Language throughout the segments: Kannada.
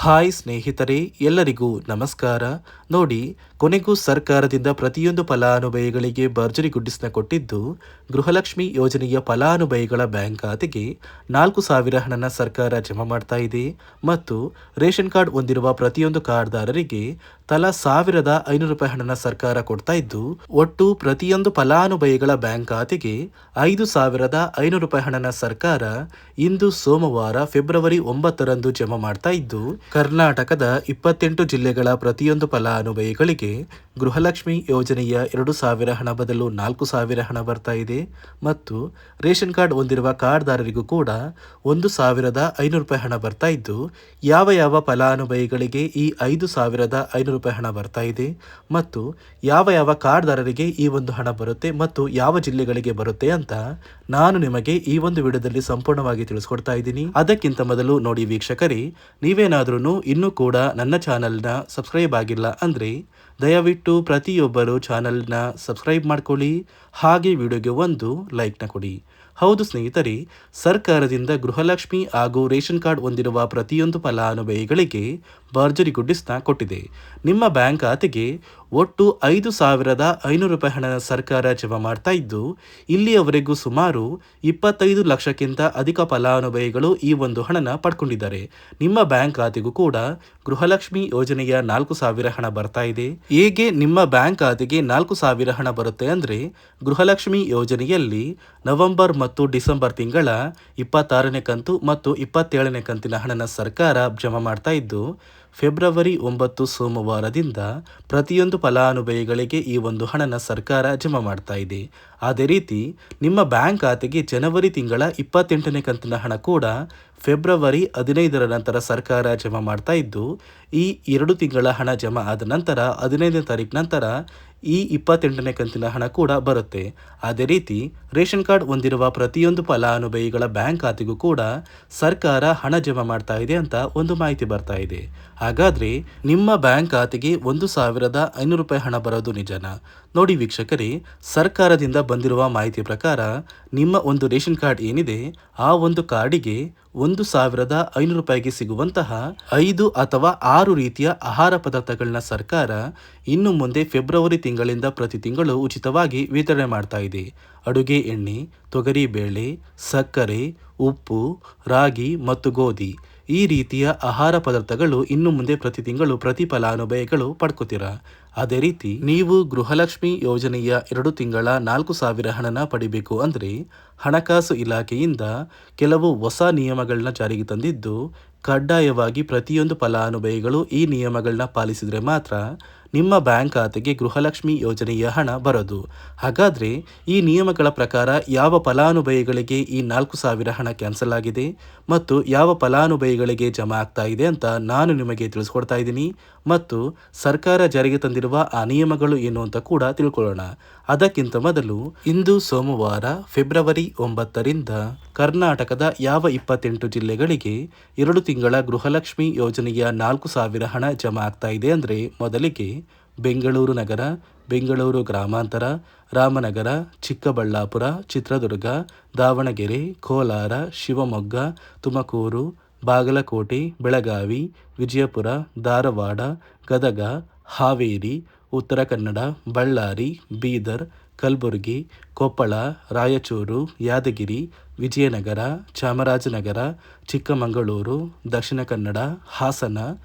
ಹಾಯ್ ಸ್ನೇಹಿತರೆ, ಎಲ್ಲರಿಗೂ ನಮಸ್ಕಾರ. ನೋಡಿ, ಕೊನೆಗೂ ಸರ್ಕಾರದಿಂದ ಪ್ರತಿಯೊಂದು ಫಲಾನುಭವಿಗಳಿಗೆ ಭರ್ಜರಿ ಗುಡ್ಡಿಸ್ನ ಕೊಟ್ಟಿದ್ದು, ಗೃಹಲಕ್ಷ್ಮಿ ಯೋಜನೆಯ ಫಲಾನುಭವಿಗಳ ಬ್ಯಾಂಕ್ ಖಾತೆಗೆ 4,000 ಹಣನ ಸರ್ಕಾರ ಜಮಾ ಮಾಡ್ತಾ ಇದೆ ಮತ್ತು ರೇಷನ್ ಕಾರ್ಡ್ ಹೊಂದಿರುವ ಪ್ರತಿಯೊಂದು ಕಾರ್ಡ್ದಾರರಿಗೆ ತಲಾ ₹1,500 ಹಣನ ಸರ್ಕಾರ ಕೊಡ್ತಾ ಇದ್ದು, ಒಟ್ಟು ಪ್ರತಿಯೊಂದು ಫಲಾನುಭವಿಗಳ ಬ್ಯಾಂಕ್ ಖಾತೆಗೆ ₹5,500 ಹಣನ ಸರ್ಕಾರ ಇಂದು ಸೋಮವಾರ ಫೆಬ್ರವರಿ 9ರಂದು ಜಮಾ ಮಾಡ್ತಾ ಇದ್ದು, ಕರ್ನಾಟಕದ 28 ಜಿಲ್ಲೆಗಳ ಪ್ರತಿಯೊಂದು ಫಲಾನುಭವಿಗಳಿಗೆ ಗೃಹಲಕ್ಷ್ಮಿ ಯೋಜನೆಯ 2,000 ಹಣ ಬದಲು 4,000 ಹಣ ಬರ್ತಾ ಇದೆ ಮತ್ತು ರೇಷನ್ ಕಾರ್ಡ್ ಹೊಂದಿರುವ ಕಾರ್ಡ್ದಾರರಿಗೂ ಕೂಡ ₹1,500 ಹಣ ಬರ್ತಾ ಇದ್ದು, ಯಾವ ಫಲಾನುಭವಿಗಳಿಗೆ ಈ ₹5,500 ಹಣ ಬರ್ತಾ ಇದೆ ಮತ್ತು ಯಾವ ಕಾರ್ಡ್ದಾರರಿಗೆ ಈ ಒಂದು ಹಣ ಬರುತ್ತೆ ಮತ್ತು ಯಾವ ಜಿಲ್ಲೆಗಳಿಗೆ ಬರುತ್ತೆ ಅಂತ ನಾನು ನಿಮಗೆ ಈ ಒಂದು ವಿಡಿಯೋದಲ್ಲಿ ಸಂಪೂರ್ಣವಾಗಿ ತಿಳಿಸ್ಕೊಡ್ತಾ ಇದ್ದೀನಿ. ಅದಕ್ಕಿಂತ ಮೊದಲು ನೋಡಿ ವೀಕ್ಷಕರೇ, ನೀವೇನಾದ್ರೂ ಇನ್ನೂ ಕೂಡ ನನ್ನ ಚಾನಲ್ನ ಸಬ್ಸ್ಕ್ರೈಬ್ ಆಗಿಲ್ಲ ಅಂದರೆ ದಯವಿಟ್ಟು ಪ್ರತಿಯೊಬ್ಬರು ಚಾನಲ್ನ ಸಬ್ಸ್ಕ್ರೈಬ್ ಮಾಡ್ಕೊಳ್ಳಿ, ಹಾಗೆ ವಿಡಿಯೋಗೆ ಒಂದು ಲೈಕ್ನ ಕೊಡಿ. ಹೌದು ಸ್ನೇಹಿತರೆ, ಸರ್ಕಾರದಿಂದ ಗೃಹಲಕ್ಷ್ಮಿ ಹಾಗೂ ರೇಷನ್ ಕಾರ್ಡ್ ಹೊಂದಿರುವ ಪ್ರತಿಯೊಂದು ಫಲಾನುಭವಿಗಳಿಗೆ ಭರ್ಜರಿ ಗುಡ್ಡಿಸ್ನ ಕೊಟ್ಟಿದೆ. ನಿಮ್ಮ ಬ್ಯಾಂಕ್ ಖಾತೆಗೆ ಒಟ್ಟು ₹5,500 ಹಣ ಸರ್ಕಾರ ಜಮಾ ಮಾಡ್ತಾ ಇದ್ದು, ಇಲ್ಲಿಯವರೆಗೂ ಸುಮಾರು 25 ಲಕ್ಷಕ್ಕಿಂತ ಅಧಿಕ ಫಲಾನುಭವಿಗಳು ಈ ಒಂದು ಹಣನ ಪಡ್ಕೊಂಡಿದ್ದಾರೆ. ನಿಮ್ಮ ಬ್ಯಾಂಕ್ ಖಾತೆಗೂ ಕೂಡ ಗೃಹಲಕ್ಷ್ಮಿ ಯೋಜನೆಯ 4,000 ಹಣ ಬರ್ತಾ ಇದೆ. ಹೇಗೆ ನಿಮ್ಮ ಬ್ಯಾಂಕ್ ಖಾತೆಗೆ 4,000 ಹಣ ಬರುತ್ತೆ ಅಂದರೆ, ಗೃಹಲಕ್ಷ್ಮಿ ಯೋಜನೆಯಲ್ಲಿ ನವೆಂಬರ್ ಮತ್ತು ಡಿಸೆಂಬರ್ ತಿಂಗಳ 26ನೇ ಕಂತು ಮತ್ತು 27ನೇ ಕಂತಿನ ಹಣನ ಸರ್ಕಾರ ಜಮಾ ಮಾಡ್ತಾ ಇದ್ದು, ಫೆಬ್ರವರಿ 9 ಸೋಮವಾರದಿಂದ ಪ್ರತಿಯೊಂದು ಫಲಾನುಭವಿಗಳಿಗೆ ಈ ಒಂದು ಹಣನ ಸರ್ಕಾರ ಜಮಾ ಮಾಡ್ತಾ ಇದೆ. ಅದೇ ರೀತಿ ನಿಮ್ಮ ಬ್ಯಾಂಕ್ ಖಾತೆಗೆ ಜನವರಿ ತಿಂಗಳ 28ನೇ ಕಂತಿನ ಹಣ ಕೂಡ ಫೆಬ್ರವರಿ 15ರ ನಂತರ ಸರ್ಕಾರ ಜಮಾ ಮಾಡ್ತಾ ಇದ್ದು, ಈ 2 ತಿಂಗಳ ಹಣ ಜಮಾ ಆದ ನಂತರ 15ನೇ ತಾರೀಕು ನಂತರ ಈ 28ನೇ ಕಂತಿನ ಹಣ ಕೂಡ ಬರುತ್ತೆ. ಅದೇ ರೀತಿ ರೇಷನ್ ಕಾರ್ಡ್ ಹೊಂದಿರುವ ಪ್ರತಿಯೊಂದು ಫಲಾನುಭವಿಗಳ ಬ್ಯಾಂಕ್ ಖಾತೆಗೂ ಕೂಡ ಸರ್ಕಾರ ಹಣ ಜಮಾ ಮಾಡ್ತಾ ಇದೆ ಅಂತ ಒಂದು ಮಾಹಿತಿ ಬರ್ತಾ ಇದೆ. ಹಾಗಾದ್ರೆ ನಿಮ್ಮ ಬ್ಯಾಂಕ್ ಖಾತೆಗೆ ₹1,500 ಹಣ ಬರೋದು ನಿಜನಾ? ನೋಡಿ ವೀಕ್ಷಕರೇ, ಸರ್ಕಾರದಿಂದ ಬಂದಿರುವ ಮಾಹಿತಿ ಪ್ರಕಾರ ನಿಮ್ಮ ಒಂದು ರೇಷನ್ ಕಾರ್ಡ್ ಏನಿದೆ, ಆ ಒಂದು ಕಾರ್ಡಿಗೆ ₹1,500ಗೆ ಸಿಗುವಂತಹ 5 ಅಥವಾ 6 ರೀತಿಯ ಆಹಾರ ಪದಾರ್ಥಗಳನ್ನ ಸರ್ಕಾರ ಇನ್ನು ಮುಂದೆ ಫೆಬ್ರವರಿ ತಿಂಗಳಿಂದ ಪ್ರತಿ ತಿಂಗಳು ಉಚಿತವಾಗಿ ವಿತರಣೆ ಮಾಡ್ತಾ ಇದೆ. ಅಡುಗೆ ಎಣ್ಣೆ, ತೊಗರಿ ಬೇಳೆ, ಸಕ್ಕರೆ, ಉಪ್ಪು, ರಾಗಿ ಮತ್ತು ಗೋಧಿ ಈ ರೀತಿಯ ಆಹಾರ ಪದಾರ್ಥಗಳು ಇನ್ನು ಮುಂದೆ ಪ್ರತಿ ತಿಂಗಳು ಪ್ರತಿ ಫಲಾನುಭವಿಗಳು ಪಡ್ಕೋತೀರಾ. ಅದೇ ರೀತಿ ನೀವು ಗೃಹಲಕ್ಷ್ಮಿ ಯೋಜನೆಯ 2 ತಿಂಗಳ 4,000 ಹಣನ ಪಡಿಬೇಕು ಅಂದರೆ ಹಣಕಾಸು ಇಲಾಖೆಯಿಂದ ಕೆಲವು ಹೊಸ ನಿಯಮಗಳನ್ನ ಜಾರಿಗೆ ತಂದಿದ್ದು, ಕಡ್ಡಾಯವಾಗಿ ಪ್ರತಿಯೊಂದು ಫಲಾನುಭವಿಗಳು ಈ ನಿಯಮಗಳನ್ನ ಪಾಲಿಸಿದರೆ ಮಾತ್ರ ನಿಮ್ಮ ಬ್ಯಾಂಕ್ ಖಾತೆಗೆ ಗೃಹಲಕ್ಷ್ಮಿ ಯೋಜನೆಯ ಹಣ ಬರೋದು. ಹಾಗಾದರೆ ಈ ನಿಯಮಗಳ ಪ್ರಕಾರ ಯಾವ ಫಲಾನುಭವಿಗಳಿಗೆ ಈ 4,000 ಹಣ ಕ್ಯಾನ್ಸಲ್ ಆಗಿದೆ ಮತ್ತು ಯಾವ ಫಲಾನುಭವಿಗಳಿಗೆ ಜಮಾ ಆಗ್ತಾ ಇದೆ ಅಂತ ನಾನು ನಿಮಗೆ ತಿಳಿಸ್ಕೊಡ್ತಾ ಇದ್ದೀನಿ ಮತ್ತು ಸರ್ಕಾರ ಜಾರಿಗೆ ತಂದಿರುವ ಆ ನಿಯಮಗಳು ಏನು ಅಂತ ಕೂಡ ತಿಳ್ಕೊಳ್ಳೋಣ. ಅದಕ್ಕಿಂತ ಮೊದಲು ಇಂದು ಸೋಮವಾರ ಫೆಬ್ರವರಿ 9ರಿಂದ ಕರ್ನಾಟಕದ ಯಾವ 28 ಜಿಲ್ಲೆಗಳಿಗೆ 2 ತಿಂಗಳ ಗೃಹಲಕ್ಷ್ಮಿ ಯೋಜನೆಯ 4,000 ಹಣ ಜಮಾ ಆಗ್ತಾ ಇದೆ ಅಂದರೆ, ಮೊದಲಿಗೆ ಬೆಂಗಳೂರು ನಗರ, ಬೆಂಗಳೂರು ಗ್ರಾಮಾಂತರ, ರಾಮನಗರ, ಚಿಕ್ಕಬಳ್ಳಾಪುರ, ಚಿತ್ರದುರ್ಗ, ದಾವಣಗೆರೆ, ಕೋಲಾರ, ಶಿವಮೊಗ್ಗ, ತುಮಕೂರು, ಬಾಗಲಕೋಟೆ, ಬೆಳಗಾವಿ, ವಿಜಯಪುರ, ಧಾರವಾಡ, ಗದಗ, ಹಾವೇರಿ, ಉತ್ತರ ಕನ್ನಡ, ಬಳ್ಳಾರಿ, ಬೀದರ್, ಕಲಬುರಗಿ, ಕೊಪ್ಪಳ, ರಾಯಚೂರು, ಯಾದಗಿರಿ, ವಿಜಯನಗರ, ಚಾಮರಾಜನಗರ, ಚಿಕ್ಕಮಗಳೂರು, ದಕ್ಷಿಣ ಕನ್ನಡ, ಹಾಸನ,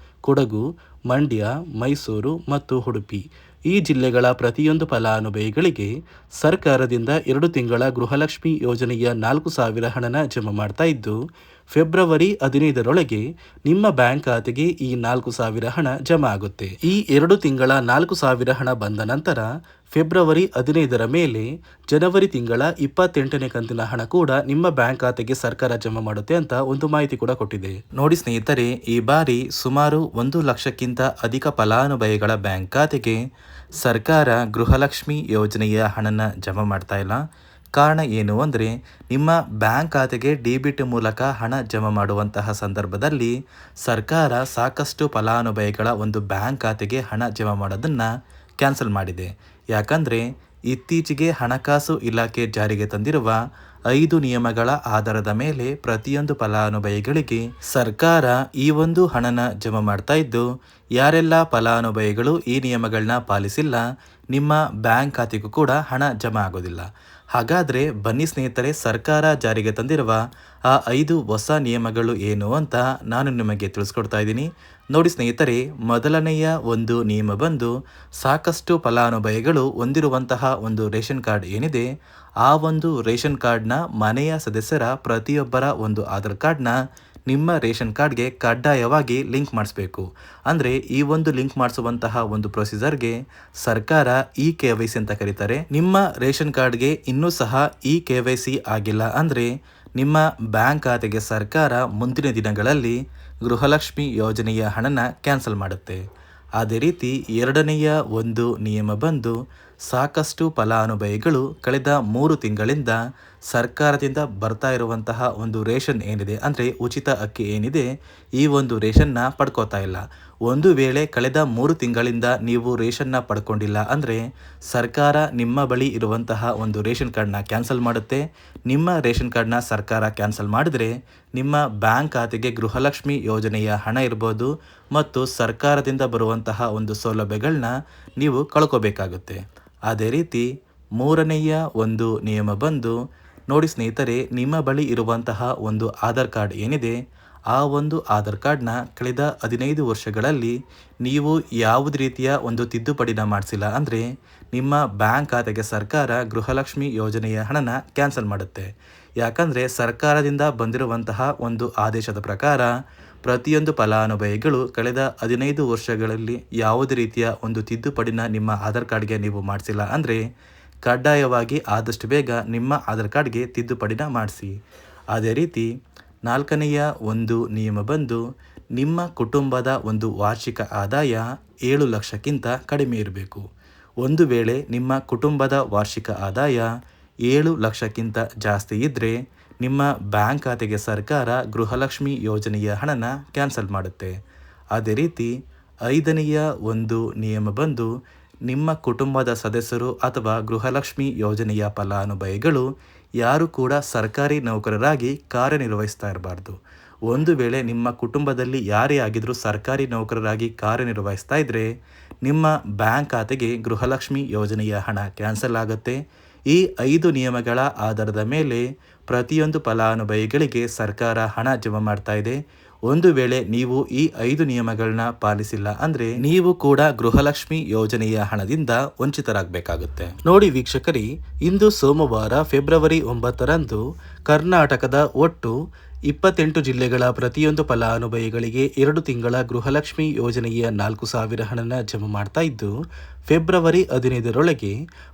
ಕೊಡಗು, ಮಂಡ್ಯ, ಮೈಸೂರು ಮತ್ತು ಉಡುಪಿ ಈ ಜಿಲ್ಲೆಗಳ ಪ್ರತಿಯೊಂದು ಫಲಾನುಭವಿಗಳಿಗೆ ಸರ್ಕಾರದಿಂದ 2 ತಿಂಗಳ ಗೃಹಲಕ್ಷ್ಮಿ ಯೋಜನೆಯ 4,000 ಹಣನ ಜಮಾ ಮಾಡ್ತಾ ಇದ್ದು, ಫೆಬ್ರವರಿ 15ರೊಳಗೆ ನಿಮ್ಮ ಬ್ಯಾಂಕ್ ಖಾತೆಗೆ ಈ 4,000 ಹಣ ಜಮಾ ಆಗುತ್ತೆ. ಈ 2 ತಿಂಗಳ 4,000 ಹಣ ಬಂದ ನಂತರ ಫೆಬ್ರವರಿ 15ರ ಮೇಲೆ ಜನವರಿ ತಿಂಗಳ 28ನೇ ಕಂತಿನ ಹಣ ಕೂಡ ನಿಮ್ಮ ಬ್ಯಾಂಕ್ ಖಾತೆಗೆ ಸರ್ಕಾರ ಜಮಾ ಮಾಡುತ್ತೆ ಅಂತ ಒಂದು ಮಾಹಿತಿ ಕೂಡ ಕೊಟ್ಟಿದೆ. ನೋಡಿ ಸ್ನೇಹಿತರೆ, ಈ ಬಾರಿ ಸುಮಾರು 1 ಲಕ್ಷಕ್ಕಿಂತ ಅಧಿಕ ಫಲಾನುಭವಿಗಳ ಬ್ಯಾಂಕ್ ಖಾತೆಗೆ ಸರ್ಕಾರ ಗೃಹಲಕ್ಷ್ಮಿ ಯೋಜನೆಯ ಹಣನ ಜಮಾ ಮಾಡ್ತಾ ಇಲ್ಲ. ಕಾರಣ ಏನು ಅಂದರೆ, ನಿಮ್ಮ ಬ್ಯಾಂಕ್ ಖಾತೆಗೆ ಡೆಬಿಟ್ ಮೂಲಕ ಹಣ ಜಮಾ ಮಾಡುವಂತಹ ಸಂದರ್ಭದಲ್ಲಿ ಸರ್ಕಾರ ಸಾಕಷ್ಟು ಫಲಾನುಭವಿಗಳ ಒಂದು ಬ್ಯಾಂಕ್ ಖಾತೆಗೆ ಹಣ ಜಮಾ ಮಾಡೋದನ್ನು ಕ್ಯಾನ್ಸಲ್ ಮಾಡಿದೆ. ಯಾಕಂದರೆ ಇತ್ತೀಚೆಗೆ ಹಣಕಾಸು ಇಲಾಖೆ ಜಾರಿಗೆ ತಂದಿರುವ 5 ನಿಯಮಗಳ ಆಧಾರದ ಮೇಲೆ ಪ್ರತಿಯೊಂದು ಫಲಾನುಭವಿಗಳಿಗೆ ಸರ್ಕಾರ ಈ ಒಂದು ಹಣನ ಜಮಾ ಮಾಡ್ತಾ ಇದ್ದು, ಯಾರೆಲ್ಲ ಫಲಾನುಭವಿಗಳು ಈ ನಿಯಮಗಳನ್ನ ಪಾಲಿಸಿಲ್ಲ, ನಿಮ್ಮ ಬ್ಯಾಂಕ್ ಖಾತೆಗೂ ಕೂಡ ಹಣ ಜಮಾ ಆಗೋದಿಲ್ಲ. ಹಾಗಾದರೆ ಬನ್ನಿ ಸ್ನೇಹಿತರೆ, ಸರ್ಕಾರ ಜಾರಿಗೆ ತಂದಿರುವ ಆ 5 ಹೊಸ ನಿಯಮಗಳು ಏನು ಅಂತ ನಾನು ನಿಮಗೆ ತಿಳಿಸ್ಕೊಡ್ತಾ ಇದ್ದೀನಿ. ನೋಡಿ ಸ್ನೇಹಿತರೆ, ಮೊದಲನೆಯ ಒಂದು ನಿಯಮ ಬಂದು, ಸಾಕಷ್ಟು ಫಲಾನುಭವಿಗಳು ಹೊಂದಿರುವಂತಹ ಒಂದು ರೇಷನ್ ಕಾರ್ಡ್ ಏನಿದೆ, ಆ ಒಂದು ರೇಷನ್ ಕಾರ್ಡ್ನ ಮನೆಯ ಸದಸ್ಯರ ಪ್ರತಿಯೊಬ್ಬರ ಒಂದು ಆಧಾರ್ ಕಾರ್ಡ್ನ ನಿಮ್ಮ ರೇಷನ್ ಕಾರ್ಡ್ಗೆ ಕಡ್ಡಾಯವಾಗಿ ಲಿಂಕ್ ಮಾಡಿಸ್ಬೇಕು. ಅಂದರೆ ಈ ಒಂದು ಲಿಂಕ್ ಮಾಡಿಸುವಂತಹ ಒಂದು ಪ್ರೊಸೀಜರ್ಗೆ ಸರ್ಕಾರ KYC ಅಂತ ಕರೀತಾರೆ. ನಿಮ್ಮ ರೇಷನ್ ಕಾರ್ಡ್ಗೆ ಇನ್ನೂ ಸಹ KYC ಆಗಿಲ್ಲ ಅಂದರೆ ನಿಮ್ಮ ಬ್ಯಾಂಕ್ ಖಾತೆಗೆ ಸರ್ಕಾರ ಮುಂದಿನ ದಿನಗಳಲ್ಲಿ ಗೃಹಲಕ್ಷ್ಮಿ ಯೋಜನೆಯ ಹಣನ ಕ್ಯಾನ್ಸಲ್ ಮಾಡುತ್ತೆ. ಅದೇ ರೀತಿ ಎರಡನೆಯ ಒಂದು ನಿಯಮ ಬಂದು, ಸಾಕಷ್ಟು ಫಲಾನುಭವಿಗಳು ಕಳೆದ 3 ತಿಂಗಳಿಂದ ಸರ್ಕಾರದಿಂದ ಬರ್ತಾ ಇರುವಂತಹ ಒಂದು ರೇಷನ್ ಏನಿದೆ, ಅಂದರೆ ಉಚಿತ ಅಕ್ಕಿ ಏನಿದೆ, ಈ ಒಂದು ರೇಷನ್ನ ಪಡ್ಕೋತಾ ಇಲ್ಲ. ಒಂದು ವೇಳೆ ಕಳೆದ 3 ತಿಂಗಳಿಂದ ನೀವು ರೇಷನ್ನ ಪಡ್ಕೊಂಡಿಲ್ಲ ಅಂದರೆ ಸರ್ಕಾರ ನಿಮ್ಮ ಬಳಿ ಇರುವಂತಹ ಒಂದು ರೇಷನ್ ಕಾರ್ಡ್ನ ಕ್ಯಾನ್ಸಲ್ ಮಾಡುತ್ತೆ. ನಿಮ್ಮ ರೇಷನ್ ಕಾರ್ಡ್ನ ಸರ್ಕಾರ ಕ್ಯಾನ್ಸಲ್ ಮಾಡಿದರೆ ನಿಮ್ಮ ಬ್ಯಾಂಕ್ ಖಾತೆಗೆ ಗೃಹಲಕ್ಷ್ಮಿ ಯೋಜನೆಯ ಹಣ ಇರ್ಬೋದು ಮತ್ತು ಸರ್ಕಾರದಿಂದ ಬರುವಂತಹ ಒಂದು ಸೌಲಭ್ಯಗಳನ್ನ ನೀವು ಕಳ್ಕೋಬೇಕಾಗುತ್ತೆ. ಅದೇ ರೀತಿ ಮೂರನೆಯ ಒಂದು ನಿಯಮ ಬಂದು, ನೋಡಿ ಸ್ನೇಹಿತರೆ, ನಿಮ್ಮ ಬಳಿ ಇರುವಂತಹ ಒಂದು ಆಧಾರ್ ಕಾರ್ಡ್ ಏನಿದೆ, ಆ ಒಂದು ಆಧಾರ್ ಕಾರ್ಡ್ನ ಕಳೆದ 15 ವರ್ಷಗಳಲ್ಲಿ ನೀವು ಯಾವುದೇ ರೀತಿಯ ಒಂದು ತಿದ್ದುಪಡಿನ ಮಾಡಿಸಿಲ್ಲ ಅಂದರೆ ನಿಮ್ಮ ಬ್ಯಾಂಕ್ ಖಾತೆಗೆ ಸರ್ಕಾರ ಗೃಹಲಕ್ಷ್ಮಿ ಯೋಜನೆಯ ಹಣನ ಕ್ಯಾನ್ಸಲ್ ಮಾಡುತ್ತೆ. ಯಾಕಂದರೆ ಸರ್ಕಾರದಿಂದ ಬಂದಿರುವಂತಹ ಒಂದು ಆದೇಶದ ಪ್ರಕಾರ ಪ್ರತಿಯೊಂದು ಫಲಾನುಭವಿಗಳು ಕಳೆದ 15 ವರ್ಷಗಳಲ್ಲಿ ಯಾವುದೇ ರೀತಿಯ ಒಂದು ತಿದ್ದುಪಡಿನ ನಿಮ್ಮ ಆಧಾರ್ ಕಾರ್ಡ್ಗೆ ನೀವು ಮಾಡಿಸಿಲ್ಲ ಅಂದರೆ ಕಡ್ಡಾಯವಾಗಿ ಆದಷ್ಟು ಬೇಗ ನಿಮ್ಮ ಆಧಾರ್ ಕಾರ್ಡ್ಗೆ ತಿದ್ದುಪಡಿನ ಮಾಡಿಸಿ. ಅದೇ ರೀತಿ ನಾಲ್ಕನೆಯ ಒಂದು ನಿಯಮ ಬಂದು, ನಿಮ್ಮ ಕುಟುಂಬದ ಒಂದು ವಾರ್ಷಿಕ ಆದಾಯ 7 ಲಕ್ಷಕ್ಕಿಂತ ಕಡಿಮೆ ಇರಬೇಕು. ಒಂದು ವೇಳೆ ನಿಮ್ಮ ಕುಟುಂಬದ ವಾರ್ಷಿಕ ಆದಾಯ 7 ಲಕ್ಷಕ್ಕಿಂತ ಜಾಸ್ತಿ ಇದ್ದರೆ ನಿಮ್ಮ ಬ್ಯಾಂಕ್ ಖಾತೆಗೆ ಸರ್ಕಾರ ಗೃಹಲಕ್ಷ್ಮಿ ಯೋಜನೆಯ ಹಣನ ಕ್ಯಾನ್ಸಲ್ ಮಾಡುತ್ತೆ. ಅದೇ ರೀತಿ ಐದನೆಯ ಒಂದು ನಿಯಮ ಬಂದು, ನಿಮ್ಮ ಕುಟುಂಬದ ಸದಸ್ಯರು ಅಥವಾ ಗೃಹಲಕ್ಷ್ಮಿ ಯೋಜನೆಯ ಫಲಾನುಭವಿಗಳು ಯಾರು ಕೂಡ ಸರ್ಕಾರಿ ನೌಕರರಾಗಿ ಕಾರ್ಯನಿರ್ವಹಿಸ್ತಾ ಇರಬಾರ್ದು. ಒಂದು ವೇಳೆ ನಿಮ್ಮ ಕುಟುಂಬದಲ್ಲಿ ಯಾರೇ ಆಗಿದ್ರೂ ಸರ್ಕಾರಿ ನೌಕರರಾಗಿ ಕಾರ್ಯನಿರ್ವಹಿಸ್ತಾ ಇದ್ದರೆ ನಿಮ್ಮ ಬ್ಯಾಂಕ್ ಖಾತೆಗೆ ಗೃಹಲಕ್ಷ್ಮಿ ಯೋಜನೆಯ ಹಣ ಕ್ಯಾನ್ಸಲ್ ಆಗುತ್ತೆ. ಈ 5 ನಿಯಮಗಳ ಆಧಾರದ ಮೇಲೆ ಪ್ರತಿಯೊಂದು ಫಲಾನುಭವಿಗಳಿಗೆ ಸರ್ಕಾರ ಹಣ ಜಮಾ ಮಾಡ್ತಾ ಇದೆ. ಒಂದು ವೇಳೆ ನೀವು ಈ 5 ನಿಯಮಗಳನ್ನ ಪಾಲಿಸಿಲ್ಲ ಅಂದರೆ ನೀವು ಕೂಡ ಗೃಹಲಕ್ಷ್ಮಿ ಯೋಜನೆಯ ಹಣದಿಂದ ವಂಚಿತರಾಗಬೇಕಾಗುತ್ತೆ. ನೋಡಿ ವೀಕ್ಷಕರೇ, ಇಂದು ಸೋಮವಾರ ಫೆಬ್ರವರಿ 9ರಂದು ಕರ್ನಾಟಕದ ಒಟ್ಟು 28 ಜಿಲ್ಲೆಗಳ ಪ್ರತಿಯೊಂದು ಫಲಾನುಭವಿಗಳಿಗೆ 2 ತಿಂಗಳ ಗೃಹಲಕ್ಷ್ಮಿ ಯೋಜನೆಯ 4,000 ಹಣನ ಜಮಾ ಮಾಡ್ತಾ ಇದ್ದು, ಫೆಬ್ರವರಿ 15ರೊಳಗೆ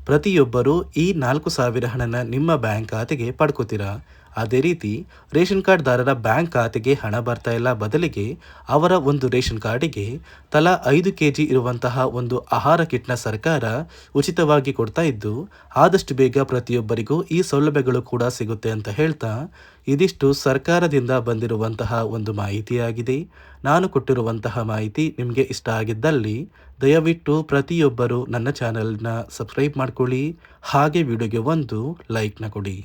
ಪ್ರತಿಯೊಬ್ಬರು ಈ 4,000 ಹಣನ ನಿಮ್ಮ ಬ್ಯಾಂಕ್ ಖಾತೆಗೆ ಪಡ್ಕೋತೀರಾ. ಅದೇ ರೀತಿ ರೇಷನ್ ಕಾರ್ಡ್ದಾರರ ಬ್ಯಾಂಕ್ ಖಾತೆಗೆ ಹಣ ಬರ್ತಾ ಇಲ್ಲ, ಬದಲಿಗೆ ಅವರ ಒಂದು ರೇಷನ್ ಕಾರ್ಡಿಗೆ ತಲಾ 5 kg ಇರುವಂತಹ ಒಂದು ಆಹಾರ ಕಿಟ್ನ ಸರ್ಕಾರ ಉಚಿತವಾಗಿ ಕೊಡ್ತಾ ಇದ್ದು, ಆದಷ್ಟು ಬೇಗ ಪ್ರತಿಯೊಬ್ಬರಿಗೂ ಈ ಸೌಲಭ್ಯಗಳು ಕೂಡ ಸಿಗುತ್ತೆ ಅಂತ ಹೇಳ್ತಾ, ಇದಿಷ್ಟು ಸರ್ಕಾರದಿಂದ ಬಂದಿರುವಂತಹ ಒಂದು ಮಾಹಿತಿಯಾಗಿದೆ. ನಾನು ಕೊಟ್ಟಿರುವಂತಹ ಮಾಹಿತಿ ನಿಮಗೆ ಇಷ್ಟ ಆಗಿದ್ದಲ್ಲಿ ದಯವಿಟ್ಟು ಪ್ರತಿಯೊಬ್ಬರು ನನ್ನ ಚಾನಲ್ನ ಸಬ್ಸ್ಕ್ರೈಬ್ ಮಾಡ್ಕೊಳ್ಳಿ, ಹಾಗೆ ವಿಡಿಯೋಗೆ ಒಂದು ಲೈಕ್ನ ಕೊಡಿ.